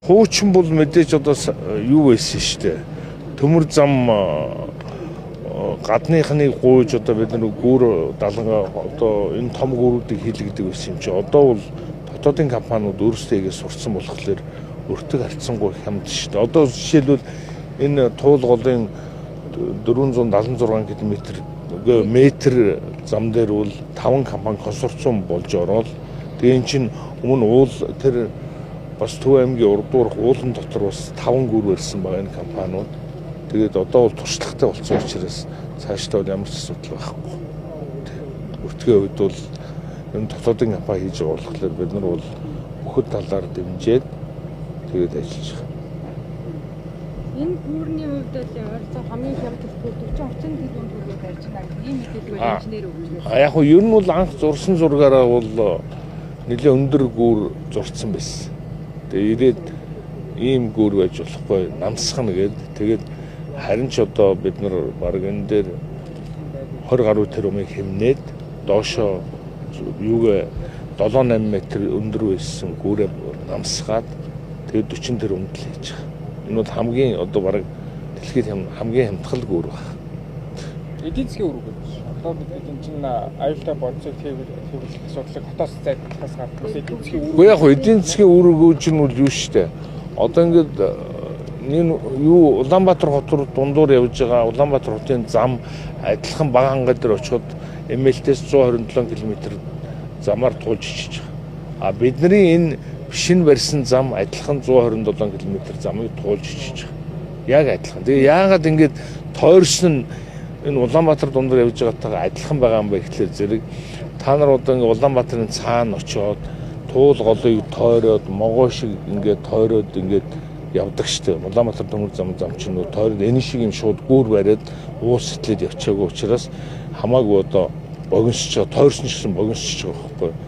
Хуучин бол мэдээж одоо юу байсан шүү дээ. Төмөр зам гадныхныг гуйж одоо бид нар гүүр даланга одоо энэ том гүүрүүдийг хийлгдэг байсан юм чи одоо бол дотоодын компаниуд өөрсдөө игээ сурцсан болохоор өртөг харьцангуй хямд шүү дээ. Одоо жишээлбэл энэ туул голын 476 км метр зам дээр бол 5 компани консорциум болж ороод тэгээ эн чинь өмнө уул тэр бас Төв аймгийн урдуурх уулан дотор бас 5 гүр барьсан байгаа энэ компаниуд. Тэгээд одоо бол туршлагатай болсон учраас цаашдаа ямар ч асуудал байхгүй. Өртгийн хувьд бол энэ дотоодын компани хийж байгаа болохоор бид нар бол бүхэл талаар дэмжиж тэгээд ажиллаж байгаа. Энэ гүүрний хувьд л ойролцоо хамгийн хямдтай 40-30 тэрбум төгрөг барьж байгаа ийм мэдээлэл инженер өгсөн. Яг нь ер нь бол анх зурсан зургаараа бол нэлээд өндөр гүүр зурцсан байсан. Тэгээ ирээд ийм гүүр байж болохгүй намсхна гээд тэгээд харин ч одоо бид нар баг энэ дээр 20 гаруй тэрбумыг хэмнээд доошоо юугээ 7-8 метр өндөр байсан гүүрээ намсгаад тэгээд 40 тэрбумд л хийж байгаа. Энэ бол хамгийн одоо баг дэлхийд хамгийн хямдхал гүүр байна. Эдийн засгийн үүрэг гэж. Одоо бид энэ чинь аюултай бодцыг хийх асуудлыг хотоос зайлшгахаас гадна эдийн засгийн үүрэг. Уу яг эдийн засгийн үүрэг чинь бол юу штэ. Одоо ингээд энэ юу Улаанбаатар хот руу дундуур явж байгаа Улаанбаатар хотын зам адилхан бага хангаа дээр очиход МЛТ-с 127 км замаар туулж ичиж байгаа. А бидний энэ шинэ барьсан зам адилхан 127 км замыг туулж ичиж байгаа. Яг адилхан. Тэгээ яагаад ингэж тойрсон энэ Улаанбаатар дундуур явж байгаатай адилхан байгаа юм бэ гэхлээр зэрэг та нар одоо ингэ Улаанбаатарын цаана очиод туул голыг тойроод могоо шиг ингээд тойроод ингээд явдаг штеп. Улаанбаатар төмөр зам чинь тойроод энэ шиг юм шууд гүүр бариад уус сэтлээд явчаагүй учраас хамаагүй одоо богиносч байгаа тойрсон ч гэсэн богиносч байгаа байхгүй.